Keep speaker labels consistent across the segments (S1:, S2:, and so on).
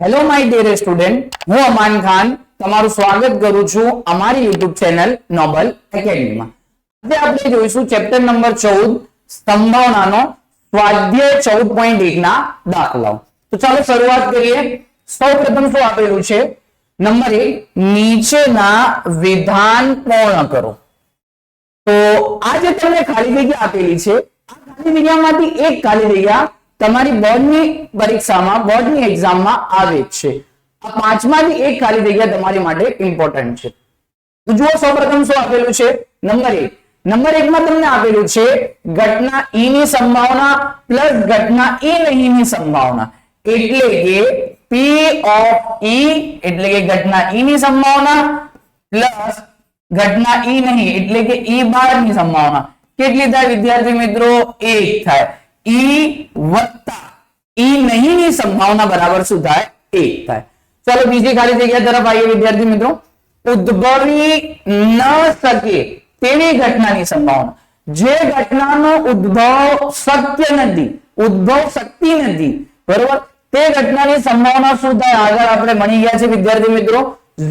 S1: Hello my dear student, હું અમાન ખાન તમારું સ્વાગત કરું છું અમારી યુટ્યુબ ચેનલ નોબલ એકેડમીમાં. આજે આપણે જોઈશું ચેપ્ટર નંબર 14 સંભાવનાનો સ્વાધ્યાય 14.1 ના દાખલાઓ. તો ચાલો શરૂઆત કરીએ. સૌપ્રથમ શું આપેલું છે? નંબર 1, નીચેના વિધાન પૂર્ણ કરો. તો આ જે તમને ખાલી જગ્યા આપેલી છે, આ ખાલી જગ્યામાંથી એક ખાલી જગ્યા તમારી બોર્ડની પરીક્ષામાં, બોર્ડની એક્ઝામમાં આવે છે. આ પાંચમાંથી એક ખાલી જગ્યા તમારી માટે ઇમ્પોર્ટન્ટ છે. તો જુઓ સૌપ્રથમ શું આપેલું છે? નંબર 1. નંબર 1 માં તમને આપેલું છે ઘટના ઈ ની સંભાવના પ્લસ ઘટના ઈ નહીં ની સંભાવના, એટલે કે P of E એટલે કે ઘટના ઈ ની સંભાવના પ્લસ ઘટના ઈ નહીં એટલે કે E બાર ની સંભાવના. કેટલી થાય વિદ્યાર્થી મિત્રો? 1 થાય. ઈ વત્તા ઈ નહીં ની સંભાવના બરાબર શું થાય? 1 થાય. ચલો બીજી ખાલી જગ્યા તરફ આવીએ વિદ્યાર્થી મિત્રો. ઉદ્ભવી ન શકે તેવી ઘટનાની સંભાવના. જે ઘટનાનો ઉદ્ભવ શક્ય નથી, ઉદ્ભવ શક્તિ નથી, બરોબર, તે ઘટનાની સંભાવના શું થાય? આગળ આપણે ભણી ગયા છે વિદ્યાર્થી મિત્રો,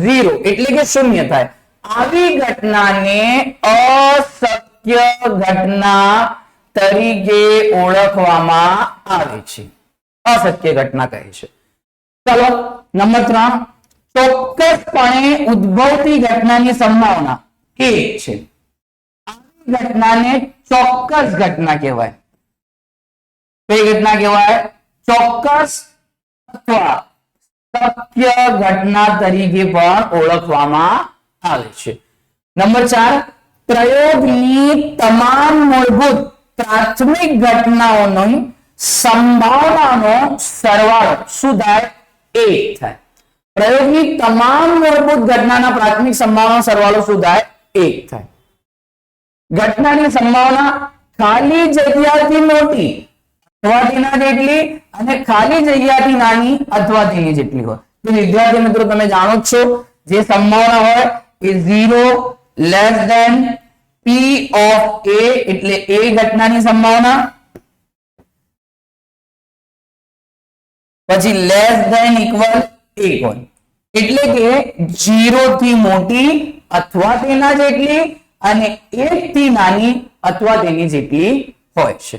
S1: 0 એટલે કે શૂન્ય થાય. આવી ઘટનાને અશક્ય ઘટના તરીકે ઓળખવામાં આવે છે. અશક્ય ઘટના કહે છે. ચલો નંબર 3, ચોક્કસપણે ઉદ્ભવતી ઘટનાની સંભાવના 1 છે. આવી ઘટનાને ચોક્કસ ઘટના કહેવાય. કઈ ઘટના કહેવાય? ચોક્કસ અથવા શક્ય ઘટના તરીકે પણ ઓળખવામાં આવે છે. નંબર 4, પ્રયોગની તમામ મૂળભૂત પ્રાથમિક ઘટનાઓની સંભાવનાનો સરવાળો શું થાય? 1 થાય. પ્રયોગની તમામ મૂળભૂત ઘટનાના પ્રાથમિક સંભાવનાનો સરવાળો શું થાય? 1 થાય. ઘટનાની સંભાવના ખાલી જગ્યાથી મોટી અથવા તેના જેટલી અને ખાલી જગ્યાથી નાની અથવા તેની જેટલી હોય. તો વિદ્યાર્થી મિત્રો તમે જાણો જ છો, જે સંભાવના હોય એ 0 less than P of A એટલે A ઘટનાની સંભાવના, પછી લેસ ધેન ઇક્વલ 1 હોય એટલે કે 0 થી મોટી અથવા તેના જેટલી અને 1 થી નાની અથવા તેની જેટલી હોય છે.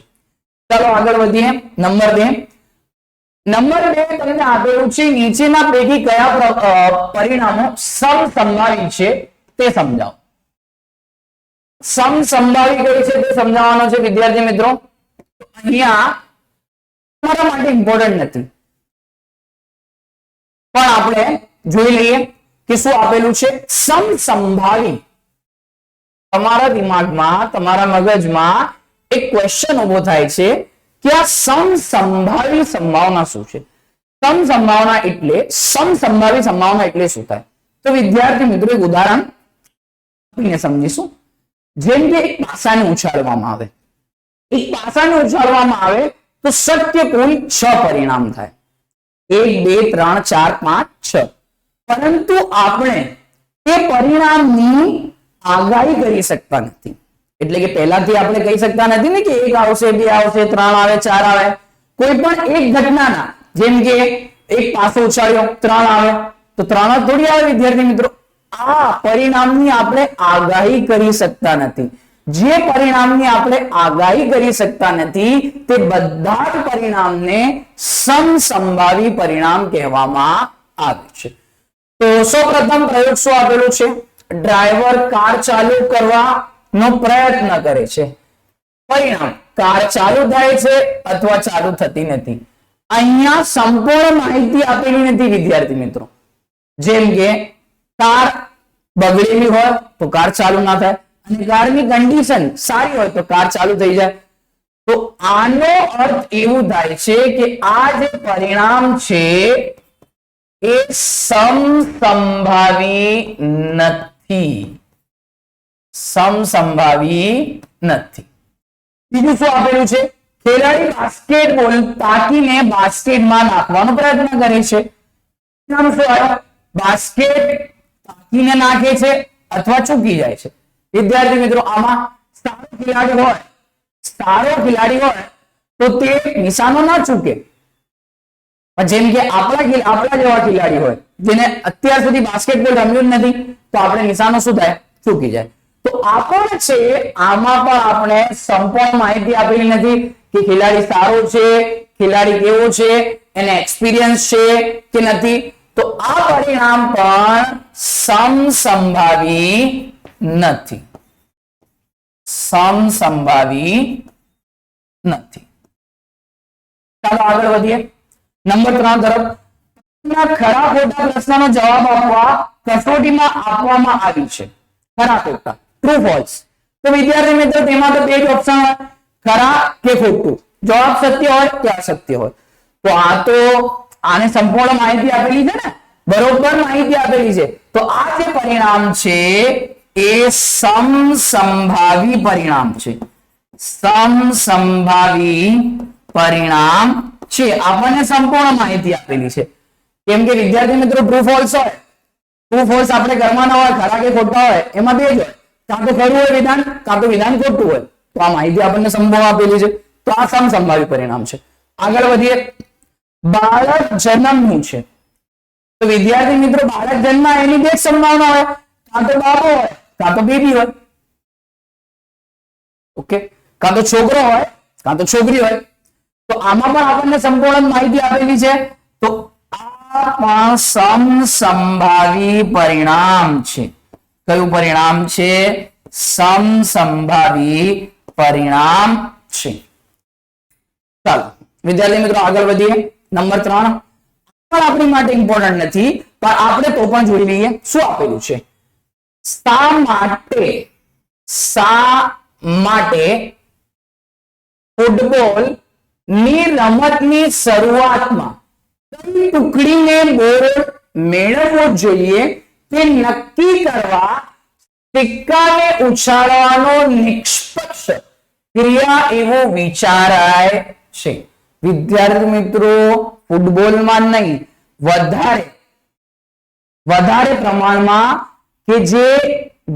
S1: ચાલો આગળ વધીએ. નંબર 2. નંબર 2 તમને આપેલું છે નીચેના પૈકી કયા પરિણામો સમસંભાવી છે તે સમજાવો. સમસંભાવી કઈ છે તે સમજાવવાનો છે વિદ્યાર્થી મિત્રો. અહીંયા તમારા માટે ઇમ્પોર્ટન્ટ નથી, પણ આપણે જોઈ લઈએ કે શું આપેલું છે. સમસંભાવી, તમારા દિમાગમાં, તમારા મગજમાં એક ક્વેશ્ચન ઉભો થાય છે કે આ સમસંભાવી સંભાવના શું છે? સમસંભાવના એટલે, સમસંભાવી સંભાવના એટલે શું થાય? તો વિદ્યાર્થી મિત્રો એક ઉદાહરણ આપીને સમજીશું. જેમ કે એક પાસાને ઉછાળવામાં આવે, એક પાસાને ઉછાળવામાં આવે તો શક્ય કુલ 6 પરિણામ થાય. 1 2 3 4 5 6. પરંતુ આપણે તે પરિણામની આગાહી કરી શકતા નથી. એટલે કે પહેલાથી આપણે કહી શકતા નથી ને કે 1 આવશે, 2 આવશે, 3 આવે, 4 આવે. કોઈ પણ એક ઘટનાના, જેમ કે એક પાસો ઉછાળ્યો 3 આવે તો 3 જ થોડી આવે વિદ્યાર્થી મિત્રો. આ પરિણામની આપણે આગાહી કરી શકતા નથી. જે પરિણામની આપણે આગાહી કરી શકતા નથી તે બધા જ પરિણામને સમસંભાવી પરિણામ કહેવામાં આવે છે. તો સૌપ્રથમ પ્રયોગ શું આપેલું છે? ડ્રાઈવર કાર ચાલુ કરવાનો પ્રયત્ન કરે છે. પરિણામ કાર ચાલુ થાય છે અથવા ચાલુ થતી નથી. અહીંયા સંપૂર્ણ માહિતી આપેલી નથી વિદ્યાર્થી મિત્રો. જેમ કે કાર બગડેલી હોય તો કાર ચાલુ ના થાય, અને કારની કન્ડિશન સારી હોય તો કાર ચાલુ થઈ જાય. તો આનો અર્થ એવું થાય છે કે આ જે પરિણામ છે એ સમસંભાવી નથી. સમસંભાવી નથી. બીજું શું આપેલું છે? ખેલાડી બાસ્કેટબોલ તાકીને બાસ્કેટમાં નાખવાનો પ્રયત્ન કરે છે. બાસ્કેટ તાકીને નાખે છે અથવા ચૂકી જાય છે. વિદ્યાર્થી મિત્રો આમાં સારો ખેલાડી હોય તો તે નિશાનો ના ચૂકે, જેમ કે આપણા જેવા ખેલાડી હોય જેને અત્યાર સુધી બાસ્કેટબોલ રમ્યું જ નથી તો આપણે નિશાનો શું થાય? ચૂકી જાય. તો આપણે છે આમાં પણ આપણે સંપૂર્ણ માહિતી આપેલી નથી કે ખેલાડી સારો છે, ખેલાડી કેવો છે, એને એક્સપિરિયન્સ છે કે નથી. તો આ પરિણામ પણ સમસંભાવી નથી, સમસંભાવી નથી. ચાલો આગળ વધીએ નંબર 3 તરફ. ખરા ખોટા પ્રશ્નનો જવાબ આપવા કસોટીમાં આપવામાં આવી છે. ખરા ખોટા, ટ્રુ ફોલ્સ. તો વિદ્યાર્થી મિત્રો તેમાં તો બે જ ઓપ્શન હોય, ખરા કે ખોટું. જવાબ સત્ય હોય કે અસત્ય હોય. તો આ તો આને સંપૂર્ણ માહિતી આપેલી છે ને, બરોબર માહિતી આપેલી છે. તો આ જે પરિણામ છે એ સમસંભાવી પરિણામ છે, સમસંભાવી પરિણામ છે. આપણને સંપૂર્ણ માહિતી આપેલી છે. કેમ કે વિદ્યાર્થી મિત્રો ટ્રુ ફોલ્સ હોય, ટ્રુ ફોલ્સ આપણે કરવાના હોય, ખરા કે ખોટા હોય, એમાં બે જ હોય, કાં તો ખરું હોય વિધાન, કાં તો વિધાન ખોટું હોય. તો આ માહિતી આપણને સંપૂર્ણ આપેલી છે. તો આ સમસંભાવી પરિણામ છે. આગળ વધીએ. બાળક જન્મનું છે. તો વિદ્યાર્થી મિત્રો બાળક જન્મ એની બે સંભાવના હોય, કાં તો બાબો હોય, કાં તો બેબી હોય. ઓકે, કાં તો છોકરો હોય, કાં તો છોકરી હોય. તો આમાં પણ આપણને સંપૂર્ણ માહિતી આપેલી છે. તો આ પણ સમસંભાવી પરિણામ છે. કયું પરિણામ છે? સમસંભાવી પરિણામ છે. ચાલો વિદ્યાર્થી મિત્રો આગળ વધીએ. નંબર 3 પણ આપણી માટે ઇમ્પોર્ટન્ટ નથી પણ આપણે તો પણ જોઈ લઈએ શું આપેલું છે. શા માટે ફૂટબોલ ની રમતની શરૂઆતમાં કઈ ટુકડીને બોલ મેળવવો જોઈએ તે નક્કી કરવા સિક્કાને ઉછાળવાનો નિષ્પક્ષ ક્રિયા એવું વિચારાય છે. વિદ્યાર્થી મિત્રો ફૂટબોલમાં નહીં, વધારે પ્રમાણમાં કે જે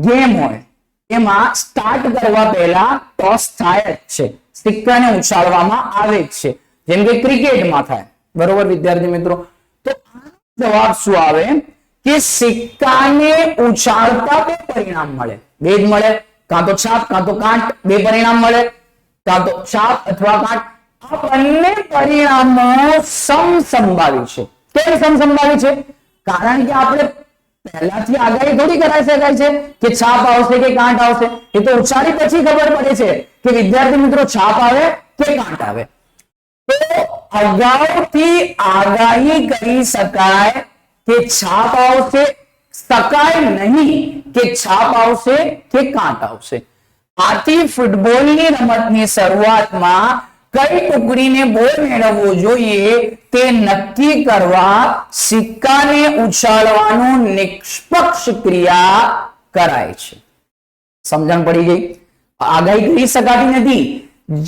S1: ગેમ હોય એમાં સ્ટાર્ટ કરવા પહેલા ટોસ થાય જ છે, સિક્કાને ઉછાળવામાં આવે જ છે, જેમ કે ક્રિકેટમાં થાય. બરોબર વિદ્યાર્થી મિત્રો. તો જવાબ શું આવે કે સિક્કાને ઉછાળતા બે પરિણામ મળે, બે જ મળે, કાં તો છાપ કાં તો કાંટ. બે પરિણામ મળે, કાં તો છાપ અથવા કાંટ. આ બંને પરિણામો સમસંભાવી છે. કેમ સમસંભાવી છે? કારણ કે આપણે પહેલાથી આગાહી થોડી કરાવી શકાય છે કે છાપ આવશે કે કાંટ આવશે. એ તો ઉછાળી પછી ખબર પડે છે કે વિદ્યાર્થી મિત્રો છાપ આવે કે કાંટ આવે. તો અગાઉથી આગાહી કરી શકાય કે છાપ આવશે, શકાય નહીં કે છાપ આવશે કે કાંટ આવશે. આથી ફૂટબોલની રમતની શરૂઆતમાં કઈ ટુકડીને બોલ મેળવવો જોઈએ તે નક્કી કરવા સિક્કાને ઉછાળવાનું નિષ્પક્ષ ક્રિયા કરાય છે. સમજણ પડી ગઈ? આગાહી કરી શકાતી નથી.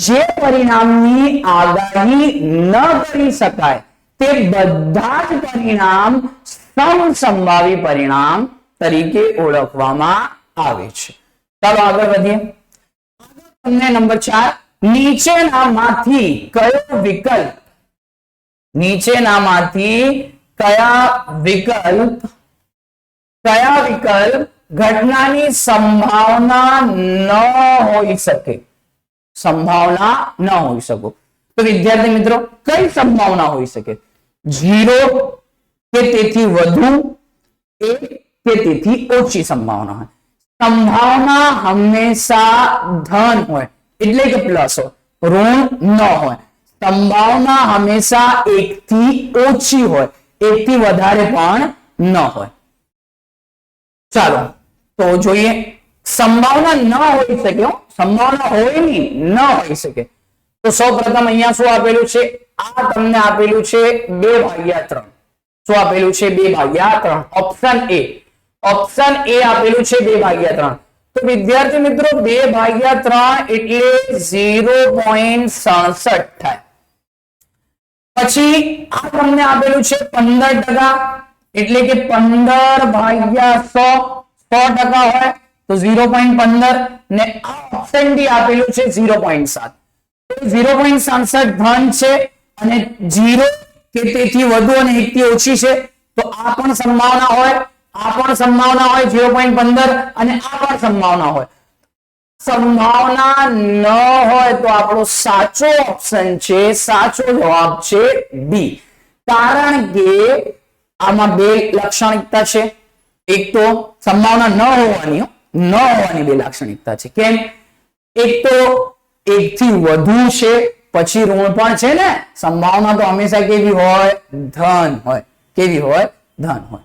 S1: જે પરિણામની આગાહી ન કરી શકાય તે બધા જ પરિણામ સમસંભાવી પરિણામ તરીકે ઓળખવામાં આવે છે. ચાલો આગળ વધીએ. તમને નંબર 4 નીચેનામાંથી કયો વિકલ્પ ઘટનાની સંભાવના ન હોઈ શકે? સંભાવના ન હોઈ શકે. તો વિદ્યાર્થી મિત્રો કઈ સંભાવના હોઈ શકે? 0 કે તેથી વધુ, 1 કે તેથી ઓછી સંભાવના હોય. સંભાવના હંમેશા ધન હોય એટલે કે પ્લસ હોય, ઋણ ન હોય. સંભાવના હંમેશા 1 થી ઓછી હોય, 1 થી વધારે પણ ન હોય. ચાલો તો જોઈએ. સંભાવના ન હોઈ શકે, સંભાવના હોય નહીં, ન હોઈ શકે. તો સૌપ્રથમ અહીંયા શું આપેલું છે? આ તમને આપેલું છે 2/3. શું આપેલું છે? 2/3. ઓપ્શન એ આપેલું છે 2/3. તો વિદ્યાર્થી મિત્રો 2/3 એટલે 0.67 થાય. પછી આ તમને આપેલું છે 15%, એટલે કે 15/100 100% હોય તો 0.15 ને આ ઓપ્શન ડી આપેલું છે 0.7. 0.67 ધન છે અને 0 કે તેથી વધુ અને 1 થી ઓછી છે તો આ પણ સંભાવના હોય, આ પણ સંભાવના હોય 0.15 અને આ પણ સંભાવના હોય. સંભાવના ન હોય તો આપણો સાચો ઓપ્શન છે, સાચો જવાબ છે બી. કારણ કે આમાં બે લાક્ષણિકતા છે. એક તો સંભાવના ન હોવાની બે લાક્ષણિકતા છે. કેમ? એક તો 1 થી વધુ છે પછી ઋણ પણ છે ને. સંભાવના તો હંમેશા કેવી હોય? ધન હોય. કેવી હોય? ધન હોય.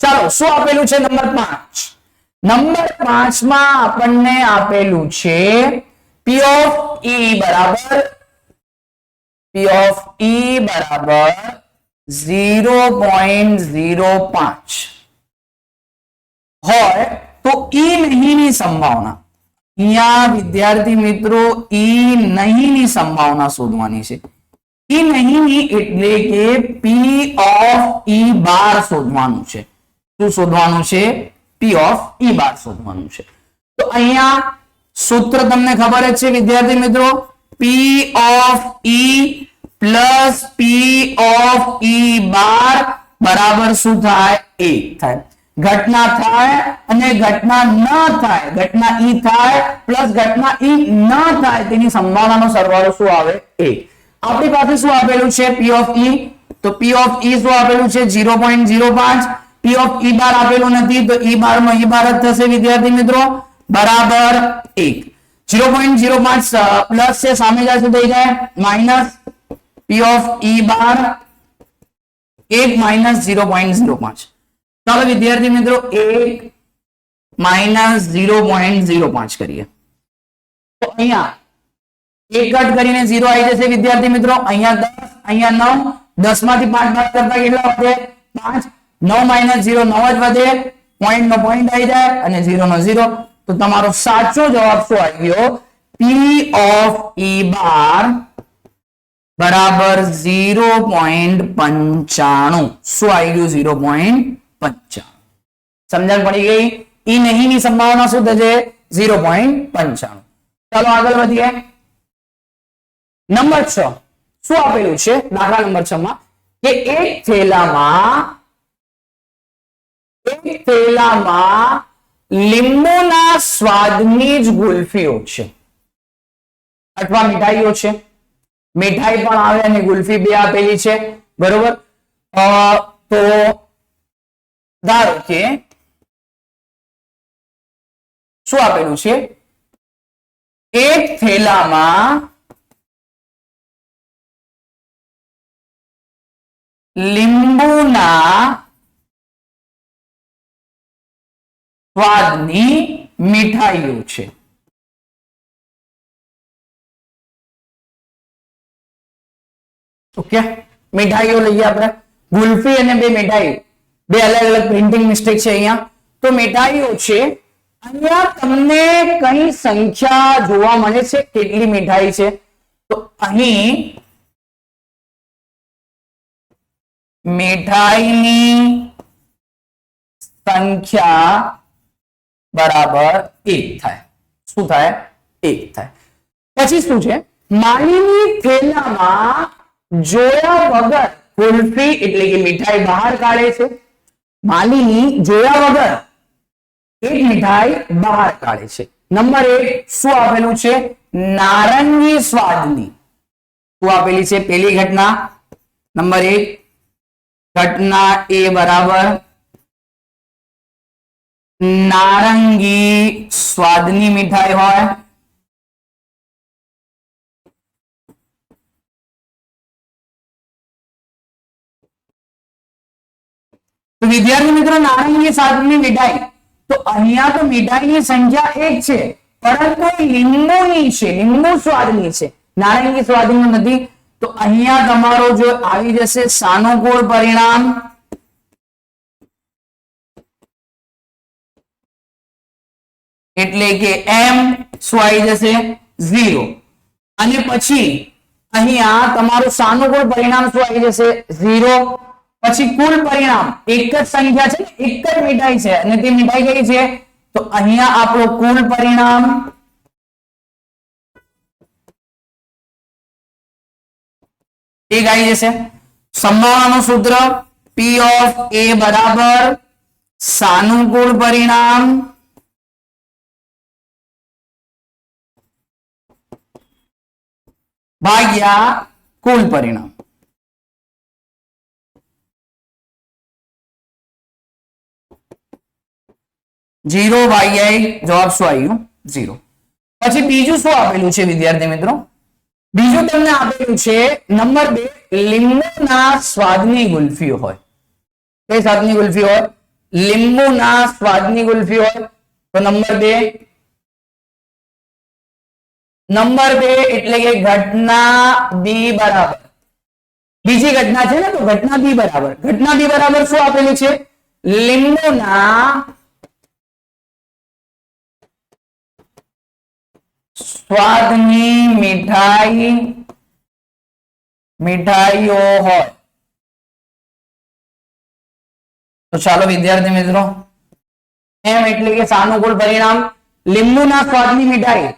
S1: ચાલો, શું આપેલું છે? નંબર 5. નંબર 5 માં આપણને આપેલું છે P of E બરાબર 0.05 હોય તો E નહીંની સંભાવના. અહીંયા વિદ્યાર્થી મિત્રો E નહીંની સંભાવના શોધવાની છે. E નહીંની એટલે કે P of E બાર શોધવાનું છે. શું શોધવાનું છે? P of E બાર શોધવાનું છે. તો અહીંયા સૂત્ર તમને ખબર જ છે વિદ્યાર્થી મિત્રો, P of E plus P of E બાર બરાબર શું થાય? 1 થાય. ઘટના થાય અને ઘટના ન થાય, ઘટના E થાય પ્લસ ઘટના E ન થાય તેની સંભાવનાનો સરવાળો શું આવે? 1. આપણી પાસે શું આપેલું છે? P of E. તો P of E શું આપેલું છે? 0.05. P of E બાર આપેલું નથી તો E બાર માં E બાર જ થશે વિદ્યાર્થી મિત્રો, બરાબર 1. 0.05 પ્લસ છે સામે જશે થઈ જાય minus. P of E bar 1 minus 0.05. ચાલો વિદ્યાર્થી મિત્રો 1 માઇનસ 0.05 કરીએ તો અહીંયા 1 કટ કરીને 0 આવી જશે વિદ્યાર્થી મિત્રો. અહીંયા 10, અહીંયા 9, 10 માંથી 5 બાદ કરતા કેટલા વધે? 5. 9 માઇનસ 0 9 જ વધે, પોઈન્ટ નો પોઈન્ટ આવી જાય અને 0 નો 0. તો તમારો સાચો જવાબ શું આવી ગયો? P of E બાર બરાબર 0.95. શું આવી ગયું? 0.95. સમજણ પડી ગઈ? E નહીંની સંભાવના શું થશે? 0.95. ચાલો આગળ વધીએ. નંબર 6 શું આપેલું છે? દાખલા નંબર 6 માં કે એક થેલામાં લીંબુના સ્વાદની જ ગુલ્ફીઓ છે અથવા મીઠાઈઓ છે. મીઠાઈ પણ આવે અને ગુલ્ફી બે આપેલી છે, બરોબર. તો ધારો કે શું આપેલું છે? એક થેલામાં લીંબુના સ્વાદની મીઠાઈઓ છે. ઓકે, મીઠાઈઓ લઈએ આપણે. ગુલ્ફી અને બે મીઠાઈ, બે અલગ અલગ પ્રિન્ટિંગ મિસ્ટેક છે અહીંયા. તો મીઠાઈઓ છે. અહીંયા તમને કઈ સંખ્યા જોવા મળે છે? કેટલી મીઠાઈ છે? તો અહીં મીઠાઈની સંખ્યા બરાબર 1 થાય. શું થાય? 1 થાય. પછી શું છે? માલીની થેલામાં જોયા વગર ગુલ્ફી એટલે કે મીઠાઈ બહાર કાઢે છે. માલીની જોયા વગર એક મીઠાઈ બહાર કાઢે છે. નંબર 1 શું આપેલું છે? નારંગી સ્વાદની. શું આપેલી છે પેલી ઘટના? નંબર 1 ઘટના A બરાબર નારંગી સ્વાદની મીઠાઈ હોય. તો વિદ્યાર્થી મિત્રો નારંગી સ્વાદની મીઠાઈ, તો અહીંયા તો મીઠાઈની સંખ્યા 1 છે પરંતુ લીંબુની છે, લીંબુ સ્વાદની છે, નારંગી સ્વાદની નથી. તો અહીંયા તમારો જો આવી જશે સાનુકૂળ પરિણામ, એટલે કે m શું આવી જશે? 0. અને પછી અહીંયા તમારું સાનુકૂળ પરિણામ શું આવી જશે? 0. પછી કુલ પરિણામ એક જ સંખ્યા છે, એક જ મીઠાઈ છે અને તે મીઠાઈ કઈ છે? તો અહીંયા આપણો કુલ પરિણામ એક આવી જશે. સંભાવનાનું સૂત્ર P of A બરાબર સાનુકૂળ પરિણામ ભાગ્યા કુલ પરિણામ. 0 ભાગ્યા 1 જવાબ શું આવ્યું 0. પછી બીજું શું આપેલું છે વિદ્યાર્થી મિત્રો? બીજું તમને આપેલું છે નંબર 2 લીંબુના સ્વાદની ગુલ્ફી હોય. કઈ સ્વાદની ગુલ્ફી હોય? લીંબુના સ્વાદની ગુલ્ફી હોય. તો નંબર 2 એટલે કે ઘટના બી બરાબર બીજી ઘટના છે ને, તો ઘટના બી બરાબર શું આપેલું છે? લીંબુના સ્વાદની મીઠાઈઓ હોય. તો ચાલો વિદ્યાર્થી મિત્રો, એમ એટલે કે સાનુકૂળ પરિણામ લીંબુના સ્વાદની મીઠાઈ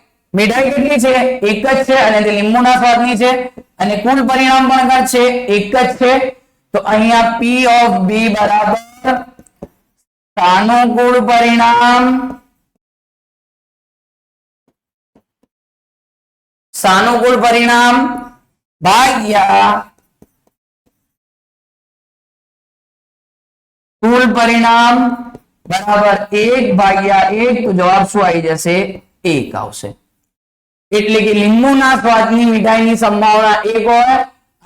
S1: કેટલી છે? એક જ છે અને તે લીંબુના સ્વાદની છે અને કુલ પરિણામ પણ છે એક જ છે. તો અહીંયા P of B બરાબર સાનુકૂળ પરિણામ ભાગ્યા કુલ પરિણામ બરાબર 1 ભાગ્યા 1. તો જવાબ શું આવી જશે? 1 આવશે. એટલે કે લીંબુના સ્વાદની મીઠાઈની સંભાવના 1 હોય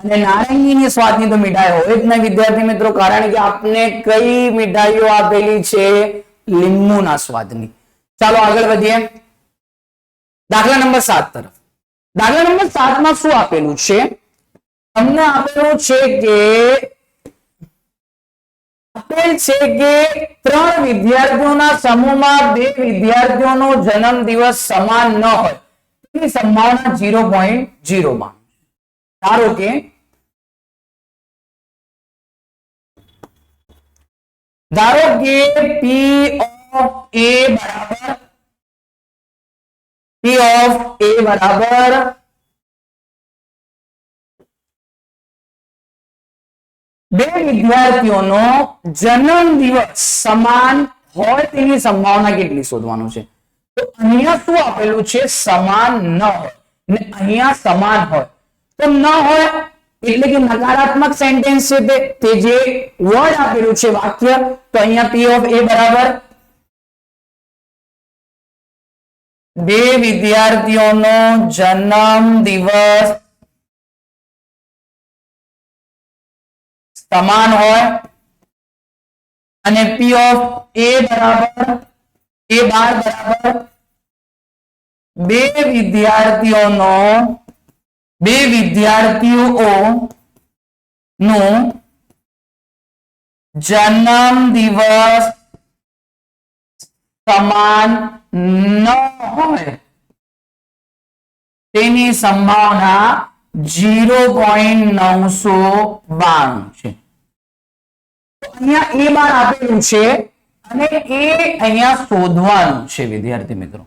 S1: અને નારંગીની સ્વાદની તો મીઠાઈ હોય જ નહીં વિદ્યાર્થી મિત્રો, કારણ કે આપને કઈ મીઠાઈઓ આપેલી છે? લીંબુના સ્વાદની. ચાલો આગળ વધીએ દાખલા નંબર 7 તરફ. દાખલા નંબર 7 માં શું આપેલું છે? તમને આપેલું છે કે 3 વિદ્યાર્થીઓના સમૂહમાં 2 વિદ્યાર્થીઓનો જન્મદિવસ સમાન ન હોય તેની સંભાવના 0.0 માં. ધારો કે P of A બરાબર બે વિદ્યાર્થીઓનો જન્મદિવસ સમાન હોય તેની સંભાવના કેટલી શોધવાનું છે? તો અહીંયા શું આપેલું છે? સમાન ન હોય ને અહીંયા સમાન હોય. તો ન હોય એટલે કે નકારાત્મક સેન્ટેન્સ છે તે જે વર્ડ આપેલું છે વાક્ય, તો અહીંયા P of A બરાબર બે વિદ્યાર્થીઓનો જન્મદિવસ સમાન હોય અને P of A બરાબર બે વિદ્યાર્થીઓનું જન્મદિવસ સમાન ન હોય તેની સંભાવના 0.992 છે. અહીંયા A બાર આપેલું છે અને એ અહીંયા શોધવાનું છે વિદ્યાર્થી મિત્રો.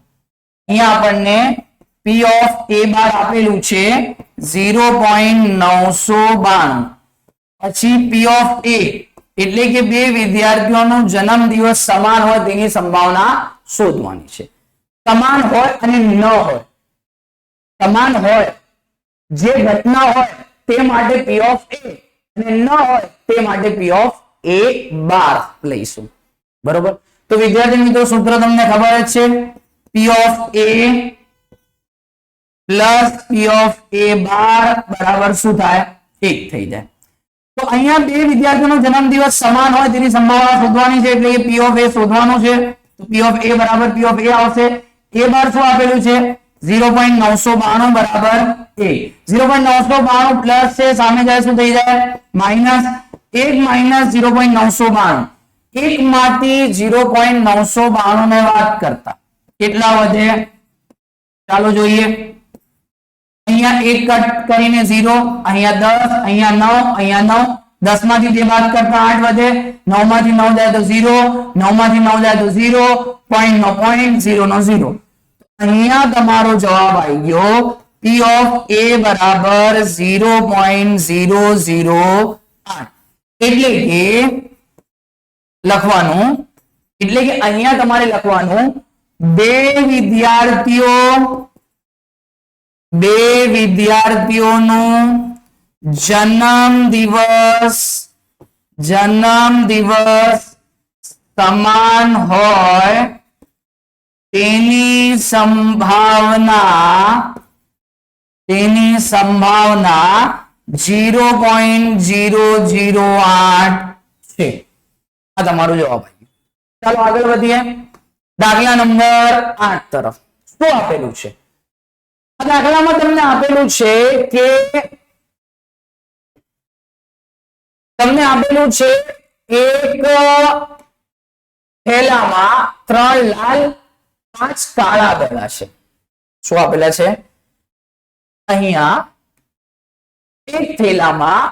S1: અહીંયા આપણને P of A બાર આપેલું છે 0.992. પછી P of A એટલે કે બે વિદ્યાર્થીઓનો જન્મદિવસ સમાન હોય તેની સંભાવના શોધવાની છે. સમાન હોય અને ન હોય. સમાન હોય જે ઘટના હોય તે માટે P of A અને ન હોય તે માટે P of A બાર લઈશું. બરોબર? તો વિદ્યાર્થી મિત્રો સૂત્ર તમને ખબર જ છે, P of A plus P of A બાર બરાબર શું થાય? 1 થઈ જાય. તો અહીંયા બે વિદ્યાર્થીઓનો જન્મદિવસ સમાન હોય તેની સંભાવના શોધવાની છે એટલે કે P of A શોધવાનું છે. તો P of A બરાબર P of A આવશે. A બાર શું આપેલું છે? 0.992 બરાબર A. 0.992 પ્લસ છે, સામે જાય શું થઈ જાય? માઇનસ. 1 માઇનસ 0.992. 1 માંથી 0.992 ને વાત કરતા કેટલા વધે? ચાલો જોઈએ. અહીંયા 1 કટ કરીને 0, અહીંયા 10, અહીંયા 9, અહીંયા 9. 10 માંથી 2 બાદ કરતા 8 વધે. 9 માંથી 9 જાય તો 0, 9 માંથી 9 જાય તો 0, .0 નો 0. અહીંયા તમારો જવાબ આવી ગયો P of A બરાબર 0.001 8 એટલે કે લખવાનું, એટલે કે અહીંયા તમારે લખવાનું બે વિદ્યાર્થીઓનું જન્મ દિવસ સમાન હોય તેની સંભાવના 0.008 છે. આ તમારો જવાબ આવ્યો. ચાલો આગળ વધીએ દાખલા નંબર 8 તરફ. શું આપેલું છે આ દાખલામાં? તમને આપેલું છે કે એક થેલામાં 3 લાલ 5 કાળા દડા છે. શું આપેલા છે અહીંયા? એક થેલામાં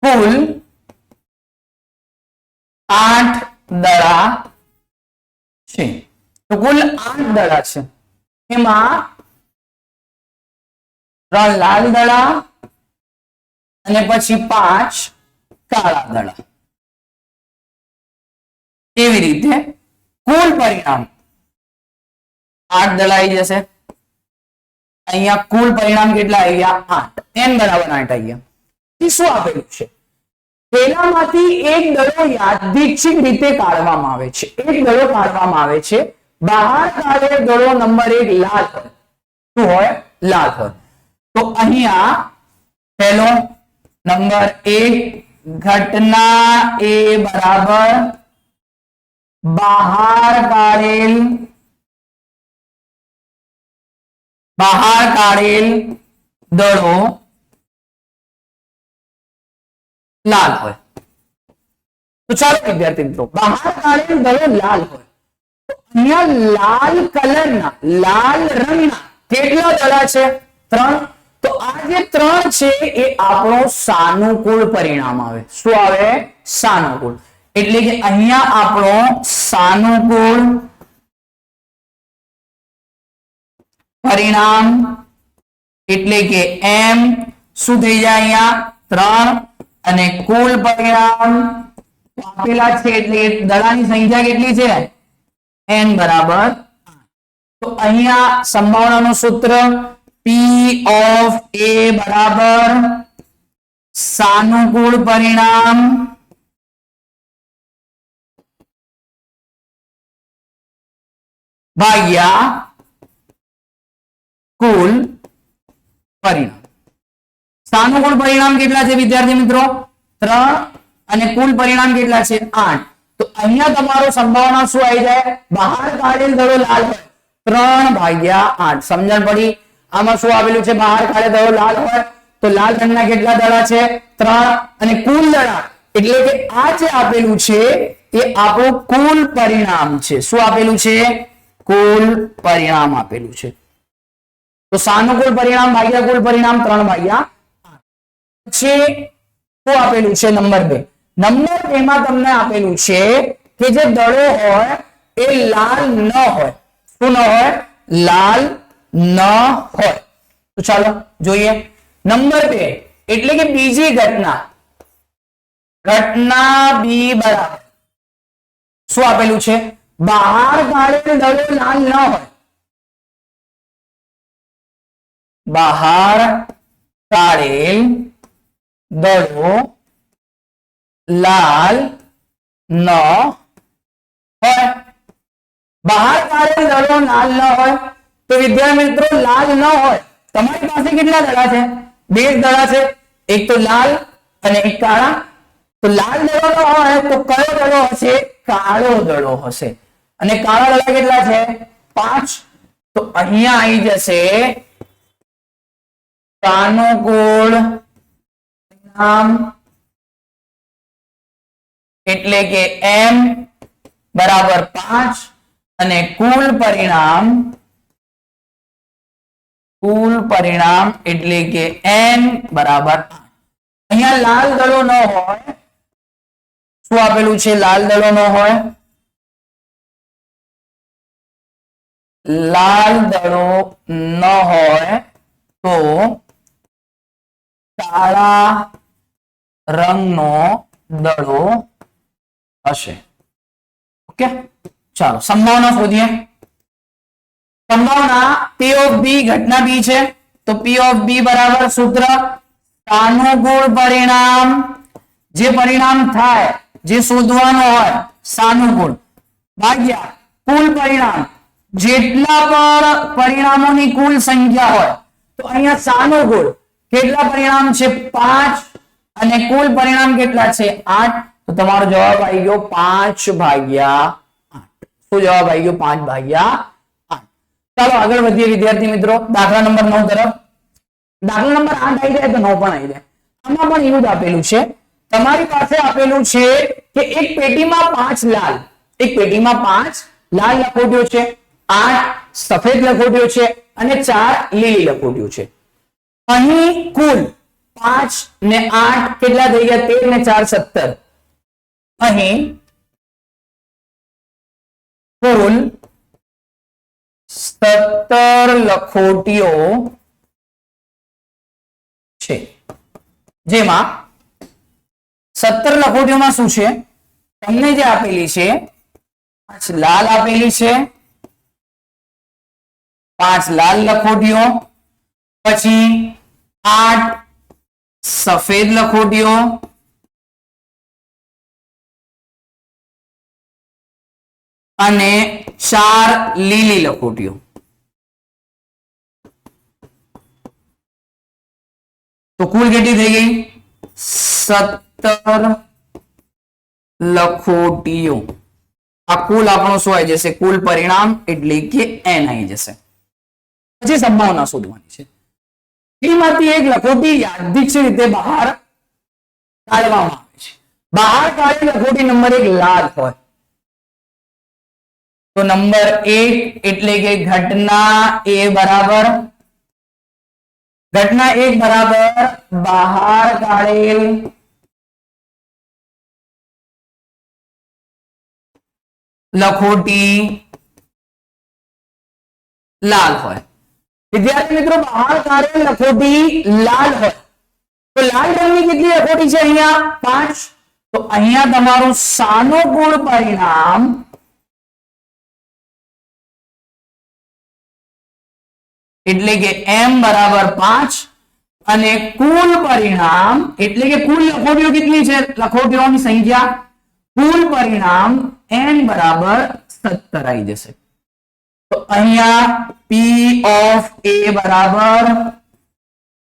S1: કુલ 8 દડા છે. તો કુલ 8 દડા છે. એમાં 3 લાલ દડા અને પછી 5 કાળા દડા. એવી રીતે કુલ પરિણામ 8 દડા આવી જશે. અહીંયા કુલ પરિણામ કેટલા આવી ગયા? 8. n બરાબર 8 આવી ગયા. શું આપેલું છે? થેલામાંથી એક દડો યાદચ્છિક રીતે કાઢવામાં આવે છે. એક દડો કાઢવામાં આવે છે. બહાર કાઢેલ દડો નંબર 1 લાલ હોય. શું હોય? લાલ હોય. તો અહીંયા પહેલો નંબર 1 ઘટના એ બરાબર બહાર કાઢેલ દડો લાલ હોય. તો ચાલો વિદ્યાર્થી મિત્રો, બહાર કાઢેલ દડો લાલ હોય તો અહીંયા લાલ કલરના, લાલ રંગના કેટલા દડા છે? 3. તો આ જે 3 છે એ આપણો સાનુકૂળ પરિણામ આવે. શું આવે? સાનુકૂળ. એટલે કે અહીંયા આપણો સાનુકૂળ પરિણામ એટલે કે m શું થઈ જાય? અહીંયા 3 અને કુલ પરિણામ આપેલા છે એટલે દડાની સંખ્યા કેટલી છે? n બરાબર. તો અહીંયા સંભાવનાનું સૂત્ર P of A બરાબર સાનુકૂળ પરિણામ ભાગ્યા કુલ પરિણામ. સાનુકૂળ પરિણામ કેટલા છે વિદ્યાર્થી મિત્રો? 3 અને કુલ પરિણામ કેટલા છે? 8. તો અહીંયા તમારો સંભાવના શું આવી જાય? બહાર કાઢેલ દડો લાલ હોય 3 ભાગ્યા 8. સમજણ પડી? આમાં શું આપેલું છે? બહાર કાઢેલ દડો લાલ હોય તો લાલ રંગના કેટલા દડા છે? 3 અને કુલ દડા એટલે કે આ જે આપેલું છે એ આપણું કુલ પરિણામ છે. શું આપેલું છે? કુલ પરિણામ આપેલું છે. તો સાનુકૂળ પરિણામ ભાગ્યા કુલ પરિણામ 3 ભાગ્યા 8. પછી શું આપેલું છે? નંબર 2. નંબર 2 માં તમને આપેલું છે કે જે દડો હોય એ લાલ ન હોય. શું ન હોય? લાલ ન હોય. તો ચાલો જોઈએ. નંબર 2 એટલે કે બીજી ઘટના બી બરાબર શું આપેલું છે? બહાર કાઢેલ દડો લાલ ન હોય. બહાર કાઢેલ દડો લાલ ન હોય. બહાર કાઢેલ દડો લાલ ન હોય તો વિદ્યાર્થી મિત્રો લાલ ન હોય. તમારી પાસે કેટલા દડા છે? 2 દડા છે. એક તો લાલ અને એક કાળા. તો લાલ દડો ન હોય તો કયો દડો હશે? કાળો દડો હશે. અને કાળા દડા કેટલા છે? 5. તો અહીંયા આવી જશે સાનુકૂળ પરિણામ એટલે કે m બરાબર 5 અને કુલ પરિણામ એટલે કે n બરાબર 8. અહીંયા લાલ દડો ન હોય. શું આપેલું છે? લાલ દડો ન હોય. લાલ દડો ન હોય તો કાળા રંગનો દડો હશે. ઓકે, ચાલો સંભાવના શોધીએ. સંભાવના P of B ઘટના B છે તો P of B બરાબર સૂત્ર સાનુકૂળ પરિણામ, જે પરિણામ થાય જે શોધવાનું હોય સાનુકૂળ ભાગ્યા કુલ પરિણામ, જેટલા પણ પરિણામોની કુલ સંખ્યા હોય તો અહીંયા સાનુકૂળ કેટલા પરિણામ છે 5 અને કુલ પરિણામ કેટલા છે 8, તો તમારો જવાબ આવી ગયો 5/8. શું જવાબ આવી ગયો 5/8. ચાલો આગળ વધીએ વિદ્યાર્થી મિત્રો દાખલા નંબર 9 તરફ. દાખલા નંબર 8 આવી જાય તો 9 પણ આવી જાય. આમાં પણ એવું જ આપેલું છે, તમારી પાસે આપેલું છે કે એક પેટીમાં 5 લાલ લખોટીઓ છે, 8 સફેદ લખોટીઓ છે અને 4 લીલી લખોટીઓ છે. અહીં કુલ 5 ને 8 કેટલા થઈ ગયા 13 ને 4 17. અહીં કુલ 17 લખોટીઓ છે, જેમાં 17 લખોટીઓમાં શું છે તમને જે આપેલી છે 5 લાલ આપેલી છે, 5 લાલ લખોટીઓ, પછી 8 સફેદ લખોટીઓ, અને 4 લીલી લખોટીઓ. તો કુલ કેટલી થઈ ગઈ 17 લખોટીઓ. આ કુલ આપણો શું આવી જશે કુલ પરિણામ એટલે કે n આવી જશે. પછી સંભાવના શોધવાની છે. એમાંથી એક લખોટી યાદચ્છિક રીતે બહાર કાઢવામાં આવે છે. બહાર કાઢેલી લખોટી નંબર 1 લાલ હોય તો નંબર 1 એટલે કે ઘટના A બરાબર બહાર કાઢેલ લખોટી લાલ હોય. વિદ્યાર્થી મિત્રો બહાર કાઢેલ લખોટી લાલ હોય તો લાલ રંગની કેટલી લખોટી છે અહીંયા 5, તો અહીંયા તમારું સાનુકૂળ પરિણામ એટલે કે m બરાબર 5 અને કુલ પરિણામ એટલે કે કુલ લખોટીઓ કેટલી છે લખોટીઓની સંખ્યા, કુલ પરિણામ n બરાબર 17 આવી જશે. તો અહીંયા P of A બરાબર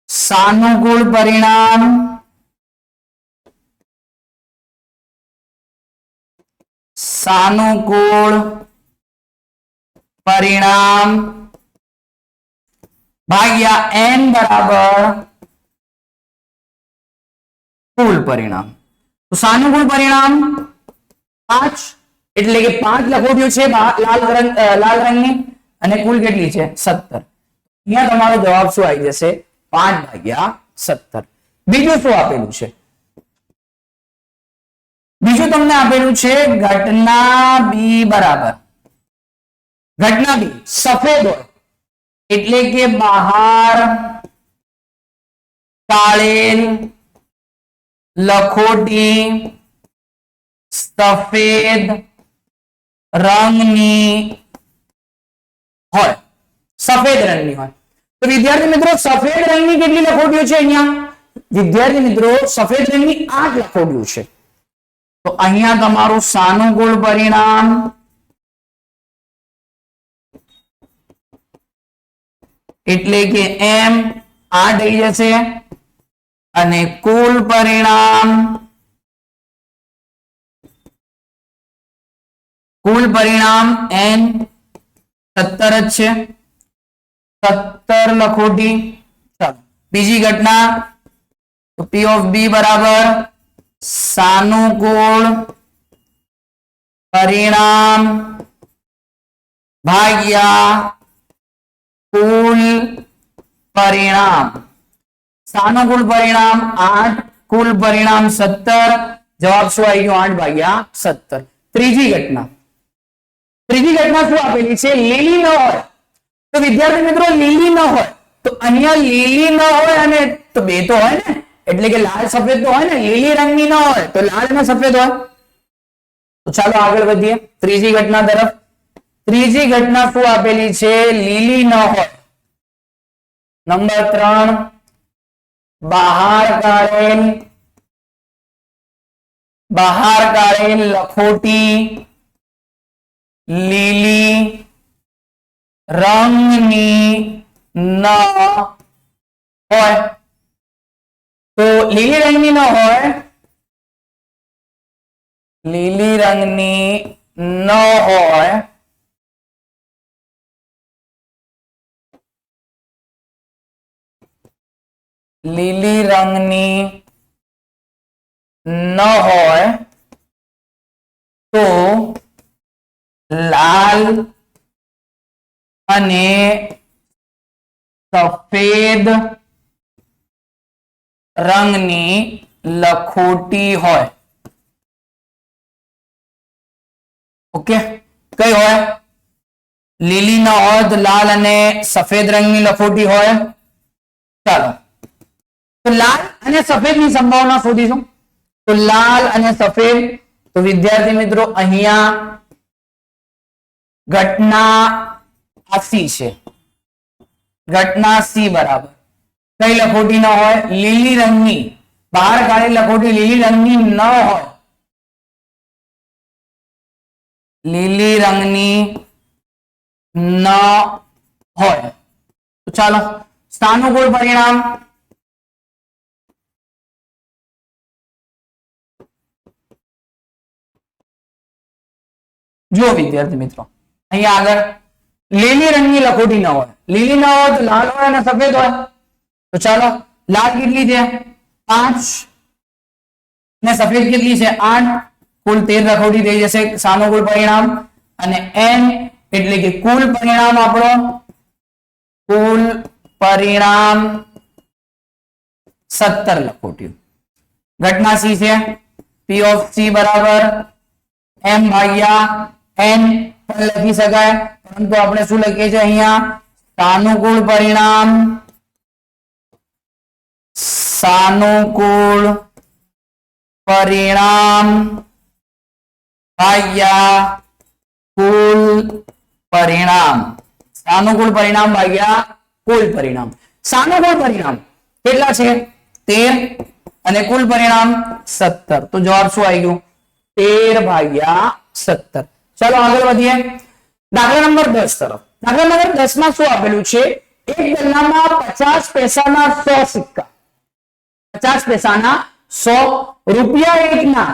S1: સાનુકૂળ પરિણામ ભાગ્યા n બરાબર કુલ પરિણામ. તો સાનુકૂળ પરિણામ 5 એટલે કે 5 લખોટીઓ છે લાલ રંગની અને કુલ કેટલી છે 17. અહીંયા તમારો જવાબ શું આવી જશે 5/17. બીજું શું આપેલું છે, બીજું તમને આપેલું છે ઘટના B બરાબર, ઘટના B સફેદ હોય એટલે કે બહાર કાઢેલ લખોટી સફેદ રંગની હોય, સફેદ રંગની હોય. તો વિદ્યાર્થી મિત્રો સફેદ રંગની કેટલી લખોટીઓ છે અહીંયા વિદ્યાર્થી મિત્રો સફેદ રંગની 8 લખોટીઓ છે. તો અહીંયા તમારું સાનુકૂળ પરિણામ એટલે કે m 8 થઈ જશે અને કુલ પરિણામ n 17 જ છે, 17 લખોટી. ચાલો બીજી ઘટના તો P of B બરાબર સાનુકૂળ પરિણામ ભાગ્યા કુલ પરિણામ. સાનુકૂળ પરિણામ 8, કુલ પરિણામ 17, જવાબ શું આવી ગયો 8/17. ત્રીજી ઘટના શું આપેલી છે લીલી ન હોય તો વિદ્યાર્થી મિત્રો લીલી ન હોય તો અહીંયા લીલી ન હોય અને તો બે તો હોય ને, એટલે કે લાલ સફેદ તો હોય ને, લીલી રંગની ન હોય તો લાલ અને સફેદ હોય. તો ચાલો આગળ વધીએ ત્રીજી ઘટના તરફ. ત્રીજી ઘટના શું આપેલી છે? લીલી ન હોય. નંબર 3, બહાર કાઢેલ લખોટી લીલી રંગની ન હોય. તો લીલી રંગની ન હોય, લીલી રંગની ન હોય લીલી રંગની ન હોય તો લાલ અને સફેદ રંગની લખોટી હોય. ઓકે, કઈ હોય? લીલી ન હોય તો લાલ અને સફેદ રંગની લખોટી હોય. ચાલો તો લાલ અને સફેદ ની સંભાવના શોધીશું. તો લાલ અને સફેદ, તો વિદ્યાર્થી મિત્રો અહીંયા ઘટના આ સી છે. ઘટના સી બરાબર કઈ લખોટી ન હોય? લીલી રંગની, બહાર કાઢેલી લખોટી લીલી રંગની ન હોય. લીલી રંગની ન હોય. તો ચાલો સાનુકૂળ પરિણામ. જો વિદ્યાર્થી મિત્રો અહીંયા આગળ લીલી રંગની લખોટી ન હોય, લીલી ન હોય તો લાલ હોય અને સફેદ હોય. તો ચાલો લાલ કેટલી છે? 5 ને સફેદ કેટલી છે? 8. કુલ 13 લખોટી થઈ જશે. સાનુકૂળ પરિણામ અને n એટલે કે કુલ પરિણામ આપણો, કુલ પરિણામ 17 લખોટી. ઘટના સી છે. P of C બરાબર m ભાગ્યા n પણ લખી શકાય, પરંતુ આપણે શું લખીએ છીએ અહીંયા? સાનુકૂળ પરિણામ, સાનુકૂળ પરિણામ ભાગ્યા કુલ પરિણામ. સાનુકૂળ પરિણામ ભાગ્યા કુલ પરિણામ. સાનુકૂળ પરિણામ કેટલા છે? 13 અને કુલ પરિણામ 17. તો જવાબ શું આવી ગયું? 13 ભાગ્યા 17. ચાલો આગળ વધીએ દાખલા નંબર 10 તરફ. દાખલા નંબર 10 માં શું આપેલું છે? એક ગલ્લામાં 50 પૈસાના 100 સિક્કા, 50 પૈસાના 100, રૂપિયા એકના